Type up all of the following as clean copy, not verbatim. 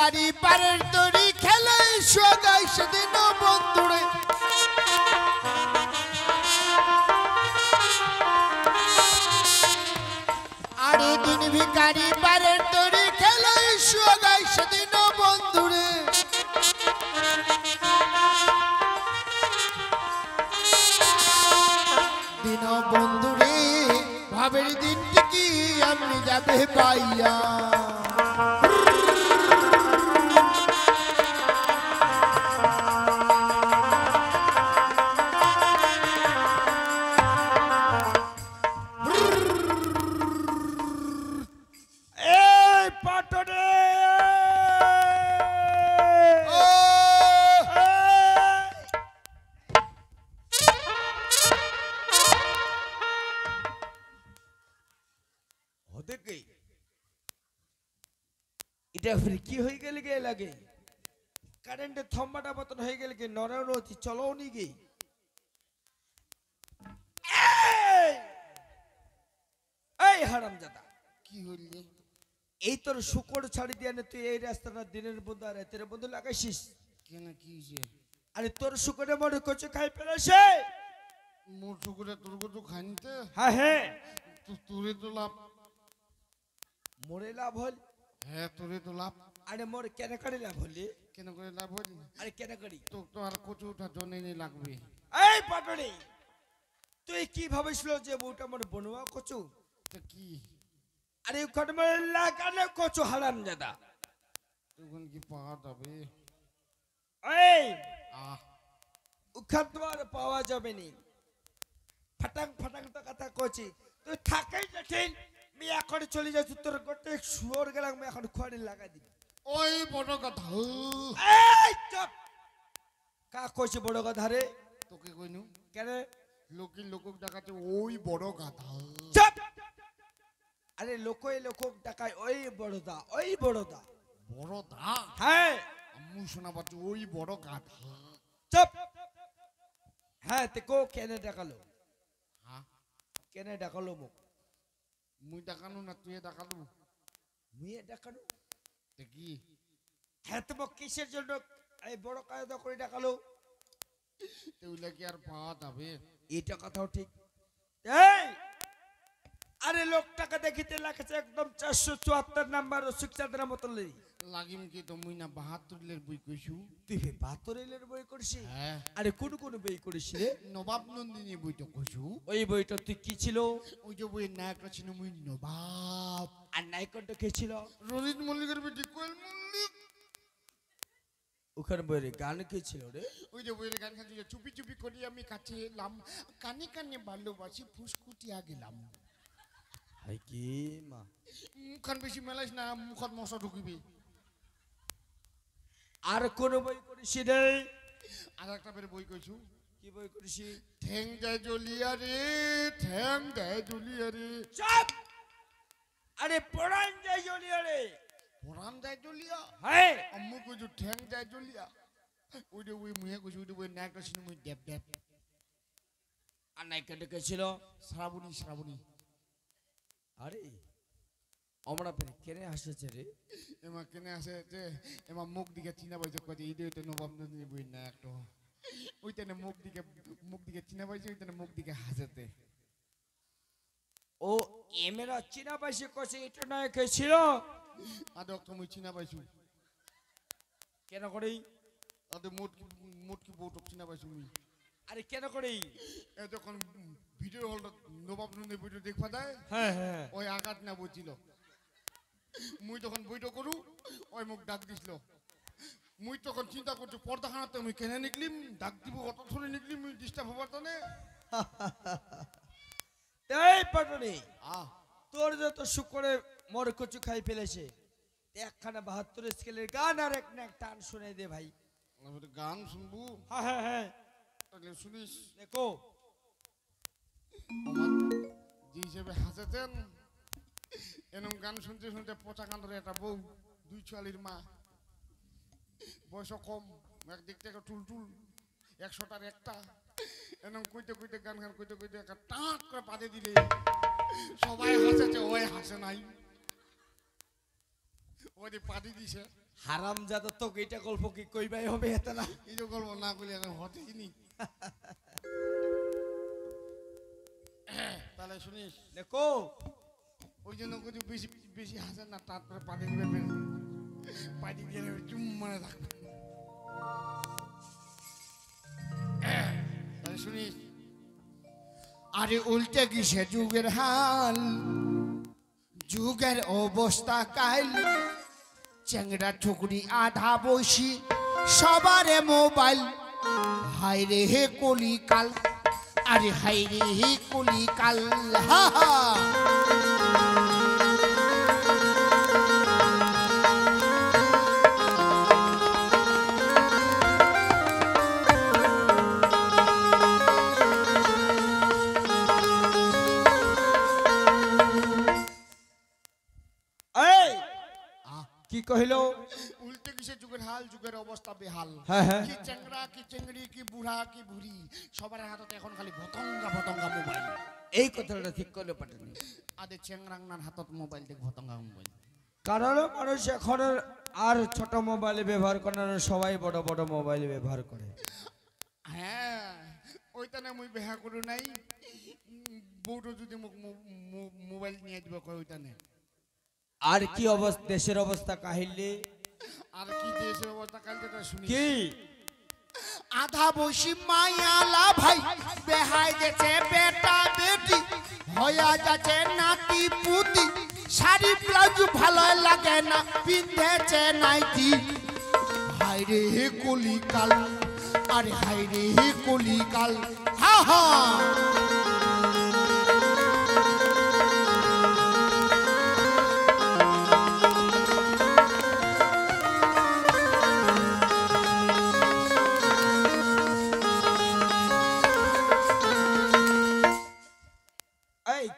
ভিখারি পারের দড়ি খেলে সোগাই সেদিন বন্ধুরে আরে দিন ভিখারি পারের দড়ি খেলে সোগাই সেদিন বন্ধুরে দিন বন্ধুরে ভাবের দিনটি কি আমি যাবে পাইয়া এটা ফির কি হয়ে গেল গে লাগে কারেন্টের থম্বাটা মতন হয়ে গেল গে নরনতি চলো নি গে এই হারামজাদা কি হইলে এই তোর শুকর ছাড়ি দিয়ে নে তুই এই রাস্তাটা দিনের বন্ধু আর রাতের বন্ধু লাগাইছিস কেন কি হইছে আরে তোর শুকরে মনে কচু খাই ফেলেছে মোর শুকুরে তোর কত খাইতে হ্যাঁ হ্যাঁ তোরে তো লাভ মোরে লাভ হল হ্যাঁ তোরে তো লাভ আরে মোর কেন করে লাভ হলি কেন করে লাভ হইল আরে কেন করি তো তো আর কচু উঠা জনে লাগবে এই পাটনি তুই কি ভাবিছিল যে বউটা মোর বনুয়া কচু তো কি আরে ওখানে মোর লাগানো কচু হারামজাদা তখন কি পাওয়া যাবে এই আহ ওখান তো আর পাওয়া যাবে নি ফাটাং ফাটাং তো কথা কচি তুই থাকাই যেঠিন আমি এখন চলে যাচ্ছি তোর গোটে শুয়োর গেলাম আমি এখন খড়ে লাগাই দিবি ওই বড় কথা এই চুপ কা কইছে বড় কথা রে তোকে কইনু কেন লোকে লোকক ডাকাতে ওই বড় গাধা চুপ আরে লোকই লোকক ডাকায় ওই বড়দা বড় দা হ্যাঁ আম্মু শোনা পাচ্ছি ওই বড় গাধা চুপ হ্যাঁ তে কো কেন ডাকালো হ্যাঁ কেন ডাকালো মুখ মুই ডাকানো না তুই ডাকালু মুইয়ে ডাকালো তে কি হ্যাঁ তো কিসের জন্য এই বড় কায়দা করে ডাকালো তেউলা কি আর পাওয়া যাবে এটা কথাও ঠিক এই আরে লোকটাকে দেখিতে লাগছে একদম 474 নাম্বার শিক্ষাদের মতো লই লাগিম কি তো মুই না 72 লের বই কইছু তুই 72 বই করছিস হ্যাঁ আরে কোন কোন বই করিস রে নবাব নন্দিনী বইটা কইছু ওই বইটা তুই কি ছিল ওই যে বইয়ের নায়কটা ছিল মুই নবাব আর নায়কটা কে ছিল রোহিত মল্লিকের বেটি কোয়েল মল্লিক ওখানে বইয়ের গান কে ছিল রে ওই যে বইয়ের গান খাচ্ছি চুপি চুপি করি আমি কাছে এলাম কানে কানে ভালোবাসি ফুসকুটিয়া গেলাম হাই কি মা মুখান বেশি মেলাইস না মুখত মশা ঢুকিবি আর কোন বই করিস রে আর একটা বের বই কইছু কি বই করিস ঠ্যাং যায় জ্বলিয়া রে ঠ্যাং যায় জ্বলিয়া রে চুপ আরে পড়ান যাই জলিয়া রে পরাম যায় জ্বলিয়া হ্যাঁ আম্মু কইছু ঠ্যাং যায় জ্বলিয়া ওই যে ওই মুহে কইছু ওই যে ওই নায়কটা ছিল মুই ড্যাব ড্যাব আর নায়কটা কে ছিল শ্রাবণী শ্রাবণী আরে আমরা পেরে কেনে আসছে রে এমা কেনে আসে যে এমা মুখ দিকে চিনা পাইছে কই এই যে নবাব নন্দিনী বই নায়কটা ওইটানে মুখ দিকে চিনা পাইছে ওইটানে মুখ দিকে হাসেতে ও এমেরা চিনা পাইছে কছে এটা নায়ক কে ছিল আদে তুমি চিনা পাইছু কেন করি আদে মোট কি বউটক চিনা পাইছু মুই আরে কেন করি এ যখন ভিডিও হলটা নবাব নন্দিনী ভিডিও দেখবা যায় হ্যাঁ হ্যাঁ ওই আঘাত না বইছিল মুই যখন বইটা করু ওই মুখ ডাক দিছিল মুই তখন চিন্তা করছি পর্দাখানাতে মুই কেনে নিকলিম ডাক দিব অত ধরে নিকলিম মুই ডিস্টার্ব হবার তানে এই পাটনি আহ তোর যত শুকরে মর কচু খাই ফেলেছে একখানা 72 স্কেলের গান আর এক না টান শুনে দে ভাই আমি গান শুনবো হ্যাঁ হ্যাঁ হ্যাঁ তাহলে শুনিস দেখো আমার যে হিসেবে হাসেছেন এরকম গান শুনতে শুনতে পচা কান্দরে একটা বউ দুই ছোয়ালির মা বয়স কম একদিক থেকে টুলটুল 100টার একটা এরকম কইতে কইতে গান গান কইতে কইতে একটা টাট করে পাদে দিলে সবাই হাসেছে ওই হাসে নাই ওই ওই পাদি দিছে হারামজাদা তোকে এটা গল্প কি কইবাই হবে এত না এই যে গল্প না করলে এখন হতেই নি তাহলে শুনিস দেখো ওই জন্য কিছু বেশি বেশি হাসেন না তারপরে পাদি দিবেন পাদি দিয়ে নেবে চুম মানে থাকবে তাহলে শুনিস আরে উল্টে গেছে যুগের হাল যুগের অবস্থা কাল চ্যাংড়া ঠুকরি আধা বসি সবারে মোবাইল হাই রে হে কলিকাল আরে হাই রে হে কলিকাল হা হা কি কহিল উল্টে কিসে যুগের হাল যুগের অবস্থা বেহাল হ্যাঁ হ্যাঁ কি চ্যাংড়া কি চেংড়ি কি বুড়া কি বুড়ি সবার হাতে এখন খালি ভতঙ্গা ভতঙ্গা মোবাইল এই কথাটা ঠিক করলে পাঠানি আদে চ্যাংরাংনার হাতত মোবাইল দেখ ভতঙ্গা মোবাইল কারণ মানুষ এখন আর ছোট মোবাইল ব্যবহার করে না সবাই বড় বড় মোবাইল ব্যবহার করে হ্যাঁ ওইটা না মুই বেহা করু নাই বউটো যদি মোক মোবাইল নিয়ে দিব কয় ওইটা নে আর কি অবস্থা দেশের অবস্থা কাহিলে আর কি দেশের অবস্থা কাল যেটা শুনি কি আধা বসি মায়ালা ভাই বেহাই গেছে বেটা বেটি হয়া যাচ্ছে নাতি পুতি শাড়ি ব্লাউজ ভালো লাগে না পিন্ধেছে নাইটি হাই রে কলিকাল আরে হাই রে কলিকাল হা হা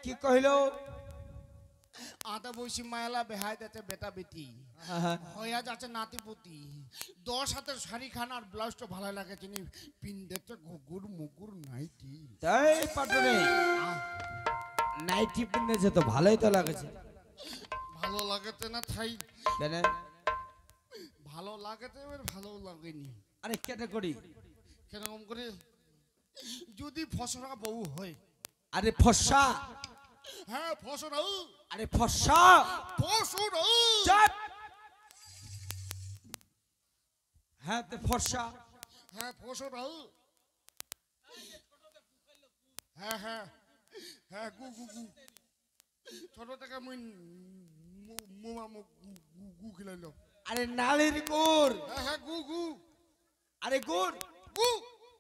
কি কহিল আধা বয়সী মায়ালা বেহাই যাচ্ছে বেটা বেটি হইয়া যাচ্ছে নাতিপুতি 10 হাতের শাড়ি খান আর ব্লাউজটা ভালো লাগে চিনি পিন্দেছে ঘুগুর মুগুর নাইটি তাই পাটনে নাইটি পিনেছে তো ভালোই তো লাগেছে ভালো লাগেতে না থাই কেন ভালো লাগেতে এবার ভালো লাগেনি আরে কেটে করি কেরকম করে যদি ফসরা বউ হয় আরে ফর্সা হ্যাঁ ফসরা আরে ফর্সা ফসরা চুপ হ্যাঁ তে ফর্সা হ্যাঁ ফসরা হ্যাঁ হ্যাঁ হ্যাঁ গু গু গু ছোট থেকে মুই মুমা গু খিলাইল আরে নালির গুড় হ্যাঁ হ্যাঁ গু গু আরে গুড় গু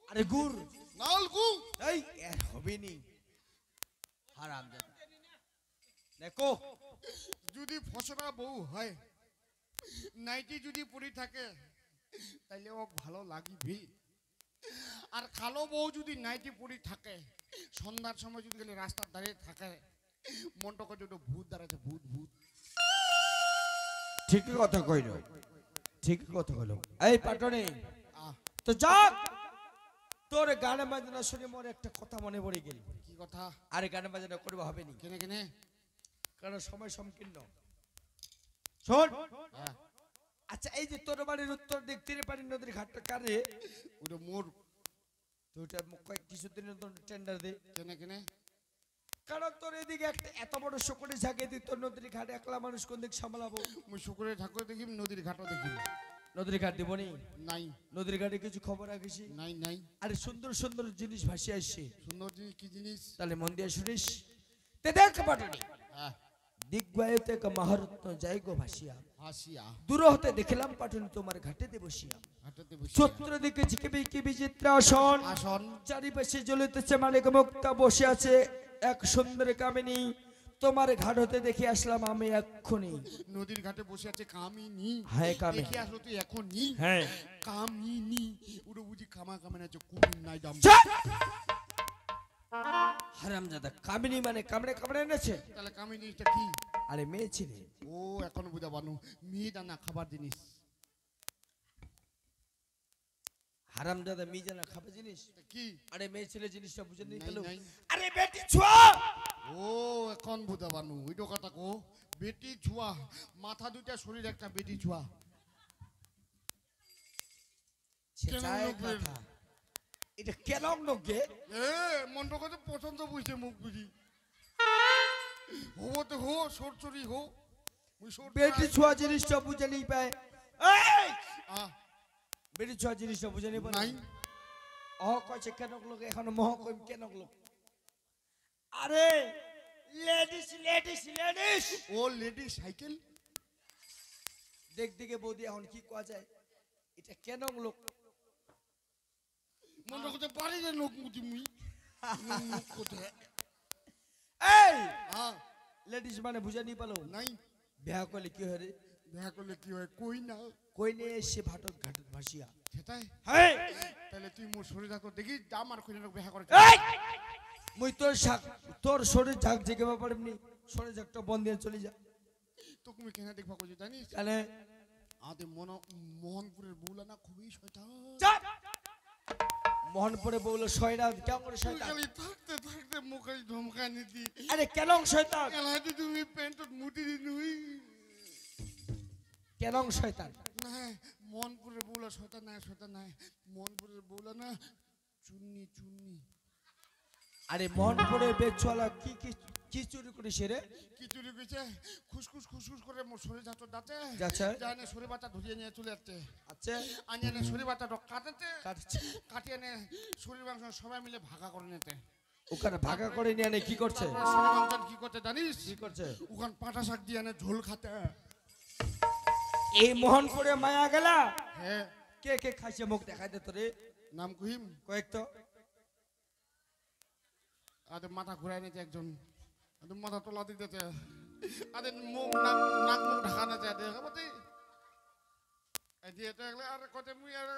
আরে গুড় নাল গু এই হবে নি হারামজাদা দেখো যদি ফসরা বউ হয় নাইটি যদি পরি থাকে তাইলে ও ভালো লাগিবে আর কালো বউ যদি নাইটি পরি থাকে সন্ধ্যার সময় যদি গেলে রাস্তার ধারে থাকে মনটাকে যদি ভূত দাঁড়াচ্ছে ভূত ভূত ঠিকই কথা কইল ঠিকই কথা কইল এই পাটনে আহ তো যাক তোর গানে বাজনা শুনে মোর একটা কথা মনে পড়ে গেল কি কথা আরে গানে বাজনা করবো হবে নি কেনে কেনে কারণ সময় সংকীর্ণ শোন হ্যাঁ আচ্ছা এই যে তোর বাড়ির উত্তর দিক তীরপাড়ি নদীর ঘাটটা কারে ওটা মোর তো ওটা কয়েক কিছুদিনের জন্য টেন্ডার দে কেনে কেনে কারণ তোর এদিকে একটা এত বড় শকুরে ঝাঁকে দিই তোর নদীর ঘাটে একলা মানুষ কোন দিক সামলাবো মুই শুকুরের ঠাকুর দেখি নদীর ঘাটও দেখি নদীর ঘাট দিবনি নাই নদীর ঘাটে কিছু খবর রাখিস নাই নাই আরে সুন্দর সুন্দর জিনিস ভাসি আসছে সুন্দর জিনিস কি জিনিস তাহলে মন দিয়ে শুনিস তে দেখ পাটনি হ্যাঁ দিগ্বায়ুতে এক মহারত্ন জায়গো ভাসিয়া হাসিয়া দূর হতে দেখিলাম পাটনি তোমার ঘাটে দে বসিয়া হাঁটাতে বসে চতুর্দিকে ঝিকিবি কি বিচিত্র আসন আসন চারিপাশে জ্বলিতেছে মালিক মুক্তা বসে আছে এক সুন্দর কামিনী তোমার ঘাট হতে দেখে আসলাম আমি এক্ষুনি নদীর ঘাটে বসে আছে কামিনী হ্যাঁ কামিনী দেখে আসলো তুই এখনই হ্যাঁ কামিনী ওটা বুঝি কামা কামে আছে কুমির নাই দাম হারামজাদা কামিনী মানে কামড়ে কামড়ে এনেছে তাহলে কামিনীটা কি আরে মেয়ে ছিলে ও এখন বুঝা বানু মেয়ে দানা খাবার জিনিস হারামজাদা মেয়ে জানা খাবে জিনিস কি আরে মেয়ে ছেলে জিনিসটা বুঝে নেই নাই, পেলো নাই। আরে বেটি ছোয়া ও এখন বুঝা বানু ওইটা কথা কো বেটি ছুয়া, মাথা দুইটা শরীর একটা বেটি ছুয়া। ছেঁচায় কথা। এটা কেলং নগে এ মনটা কত পছন্দ বুঝছে মুখ বুঝি হতে হো সরচরি হো বেটি ছোঁয়া জিনিসটা বুঝে নেই পায়। এই বেটি ছোঁয়া জিনিসটা বুঝে নেই পায় নাই। অহ কইছে কেন লোক এখন মহ কইম কেন লোক। আরে লেডিস লেডিস লেডিস ও লেডি সাইকেল দেখ দিকে বৌদি এখন কি কোয়া যায় এটা কেন লোক। মনটা কত পারি না লোক মুতি মুই মুখ কোথায়। এই হ্যাঁ লেডিস মানে বুঝে নি পালো নাই। বিয়া করলে কি হয় রে? দেখা করলে কি হয় কই না কই নে এসে ভাটক ঘাটক ভাসিয়া সেটাই। হ্যাঁ তাহলে তুই মোর শরীর দেখো দেখি আমার কই না দেখা করে। এই মুই তোর শাক তোর শরীর ঝাক জেগে পারবনি শরীর ঝাকটা বন্ধ দিয়ে চলে যা। তো তুমি কেন দেখবা কই জানিস তাহলে আদে মোহনপুরের বউলা না খুবই শয়তান। চাপ মোহনপুরে বউলো শয়তান কেমন করে শয়তান? খালি থাকতে থাকতে মুখে ধমকানি দি। আরে কেন শয়তান? এলাহাতে তুমি প্যান্টত মুটি দি নুই কেন শয়তান? না মোহনপুরের বউলা শয়তান নাই মোহনপুরের বউলা না চুন্নি চুন্নি। আরে মোহনপুরে বেচওয়ালা কি কি কি চুরি করিস রে? কি চুরি কইছে খুসখুস খুসখুস করে মোর শরীর যাচ্ছে যাচ্ছে যাচ্ছে জানে শরীর বাচ্চা ধরিয়ে নিয়ে চলে যাচ্ছে। আচ্ছা আনিয়ে শরীর বাচ্চা কাটাতে কাটছে কাটিয়ে নে শরীর মাংস সবাই মিলে ভাগা করে নিতে। ওখানে ভাগা করে নিয়ে আনে কি করছে? শরীর মাংস কি করতে জানিস? কি করছে? ওখান পাটা শাক দিয়ে আনে ঝোল খাতে। এই মোহনপুরে মায়া গেলা হ্যাঁ কে কে খাইছে মুখ দেখাই দে তোরে নাম কহিম কয়েক তো আদে মাথা ঘুরাই নিতে একজন আদে মাথা তোলা দিতেছে আদে মুখ নাক নাক মুখ ঢাকা না যায় দেখা মতে এই যে এটা আর কত মুই আর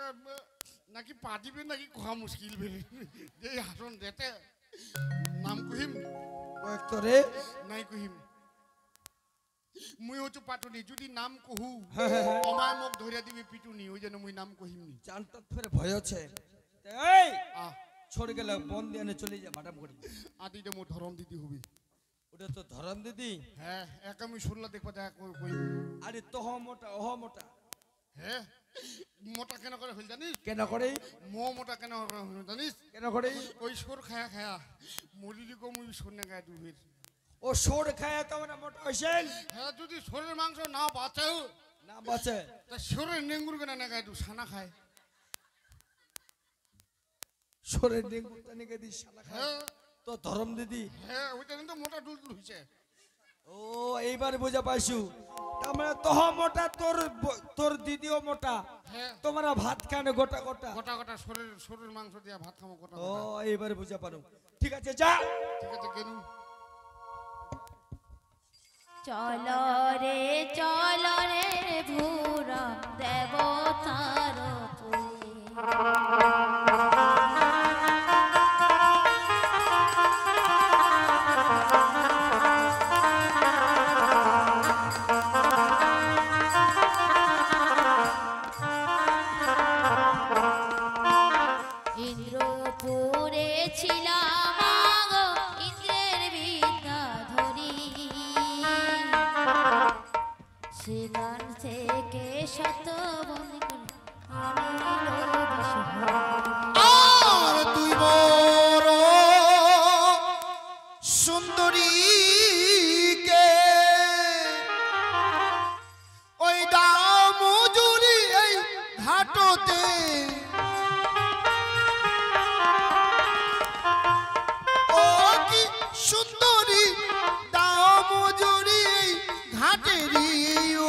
নাকি পাটিবে নাকি খোয়া মুশকিল বেরে যে হাসন দেতে নাম কহিম কয়েক তো রে নাই কহিম মুই হচ্ছে পাটুনি যদি নাম কহু হ্যাঁ, হ্যাঁ, হ্যাঁ। অমায় মুখ ধরিয়া দিবি পিটুনি ওই জন্য মুই নাম কহিমনি। জানতো ফের ভয় হচ্ছে এই আহ ছড়ে গেলে বন দিয়ে আনে চলে যা বাটাম করি আদিতে মোর ধরম দিদি হবি। ওটা তো ধরন দিদি। হ্যাঁ এক আমি শুনলা দেখবা দেখা কই আরে তোহ মোটা ওহ মোটা হ্যাঁ মোটা কেন করে হইল জানিস? কেন করে মোটা কেন করে হইল জানিস? কেন করে? ওই সোর খায়া খায়া মরিলি কম ওই সোর না গায়ে ডুবির। ও সোর খায় তোমরা মোটা হইছেন? হ্যাঁ যদি সোরের মাংস না বাঁচাও না বাঁচে তা সোরের নেঙ্গুর কেন না গায়ে ডু সানা খায়। সোরের ডেঙ্গুটা নিকে দি শালা খায় হ্যাঁ তো ধরম দিদি। হ্যাঁ ওইটা কিন্তু মোটা ডুল হইছে। ও এইবার বুঝা পাইছু আমরা তোহ মোটা তোর তোর দিদিও মোটা হ্যাঁ তোমরা ভাত খানে গোটা গোটা। গোটা গোটা সোরের মাংস দিয়া ভাত খামো গোটা ও গোটা। এইবার বুঝা পারো ঠিক আছে যা। ঠিক আছে গেলু চলো রে ভুরা দেবতার ইন্দ্রপুরে ছিলাম আগো ইন্দ্রের বিদ্যা ধরি সেখান থেকে শত আর তুই বড় সুন্দরী কে ওই দামজুরি এই ঘাটতে ও কি সুন্দরী দামজুরি এই ঘাটেরই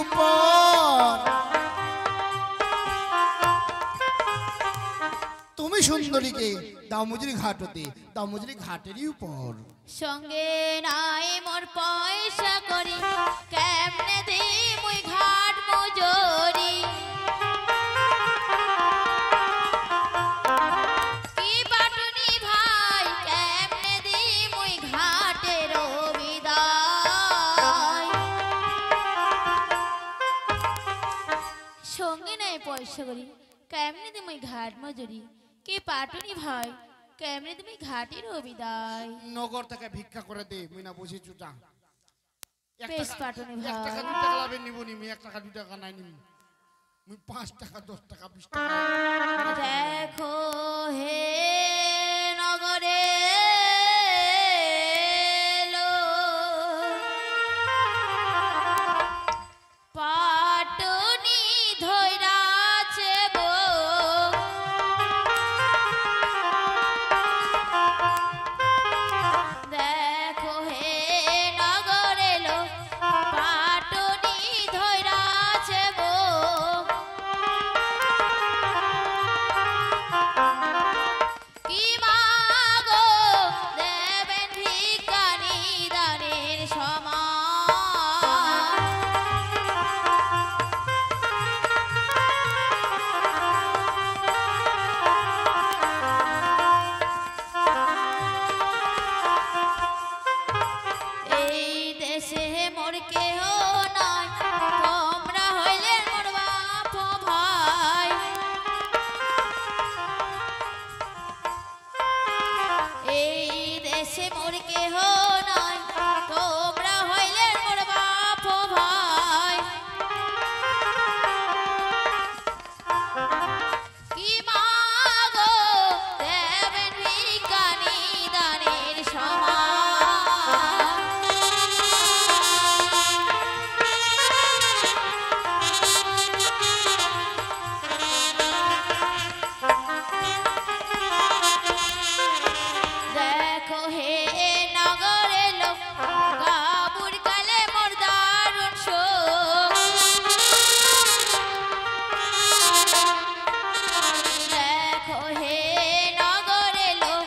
উপর তুমি সুন্দরীকে দামোদরি ঘাটতে দামোদরি ঘাটেরই উপর সঙ্গে নাই মোর পয়সা করি কেমনে দি মুই ঘাট মজুরি কি বাটুনি ভাই কেমনে দি মুই ঘাটের বিদায় সঙ্গে নাই পয়সা করি কেমনে দি মুই ঘাট মজুরি কি পাটুনি ভাই কেমনে তুমি ঘাটের বিদায়। নগর থেকে ভিক্ষা করে দে মুই না বসি চুটা বেশ পাটনি এক টাকা ভাই 2 টাকা লাভে নিব নি আমি 1 টাকা 2 টাকা নাই নিব আমি 5 টাকা 10 টাকা 20 টাকা দেখো হে নগরে পাটনি ধইরাছে গো দেখো হে নগরে লো পাটনি ধইরাছে গো কি মাগো দেবেন ভিখারি দানের সমান এই দেশে মোর কেহ নাই তোমরা হইলে মোর বাপ ভাই এই দেশে মোর কেহ নাই তোমরা হইলে মোর বাপ ভাই কি মাগো দেবেন ভিখারি দানের সমান দেখো হে নগরে লোক গাবুর কালে মোর দারুণ শোক দেখো হে নগরে লোক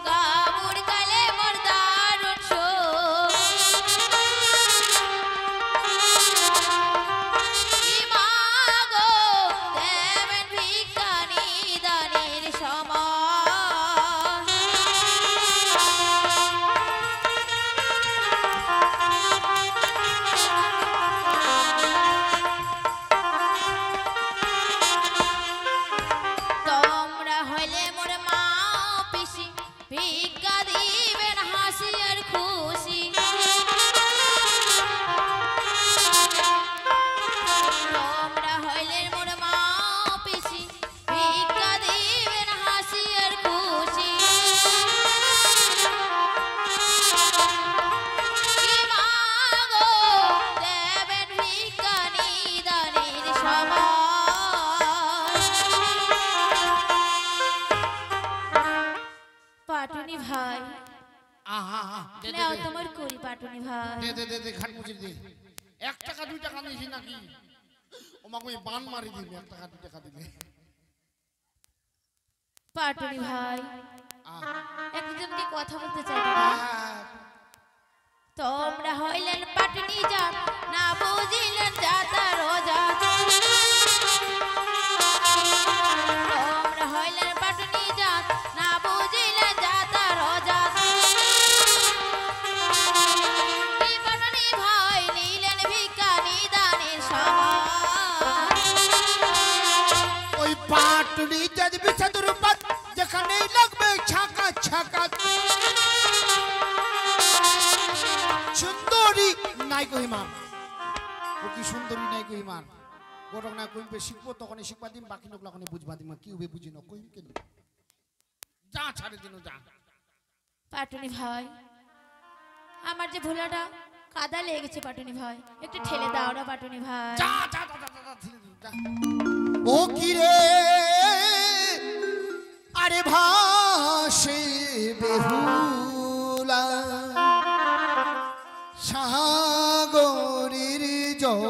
গাবুর কালে মোর দারুণ শোক কি মাগো দেবেন ভিখারি দানের সমান তোমরা হইলে মোর মা পিসি ভিক্ষা দিবেন হাসি আর খুশি তোমরা হইলে মোর মা পিসি ভিক্ষা দিবেন হাসি আর খুশি কি মাগো দেবেন ভিখারি দানের সমান পাটনি ভাই আহা দে নাও তোমার করি পাটনি ভাই দে খাট মুচি দে 1 টাকা 2 টাকা নিছি নাকি ওমাকে বান মারি দিবি 1 টাকা 2 টাকা দিলে পাটনি ভাই আহা একজনকে কথা বলতে চাই দাদা। তোমরা হইলেন পাটনি জাত না বুঝিলেন জাতা রোজা তোমরা হইলেন পাটনি জাত না বুঝিলেন জাতা রোজা কি পাটনি ভাই নিলেন ভিখারি দানের সমান ওই পাটুনি যদি বিছাদুর পাত যেখানেই লাগবে ছাকা ছাকা সুন্দরী নাই কহিমান ও কি সুন্দরী নাই কহিমান গোটক না কইবে শিখবো তখনই শিখবা দিম বাকি লোক লাখনে বুঝবা দিম কি হবে বুঝি না কইম কেন যা ছাড়ে দিন যা পাটনি ভাই আমার যে ভোলাটা কাদা লেগেছে পাটনি ভাই একটু ঠেলে দাও না পাটনি ভাই যা যা যা যা, যা, ছেড়ে দিন, যা। ও কি রে আরে ভাসে বেহুলা সাগরের জল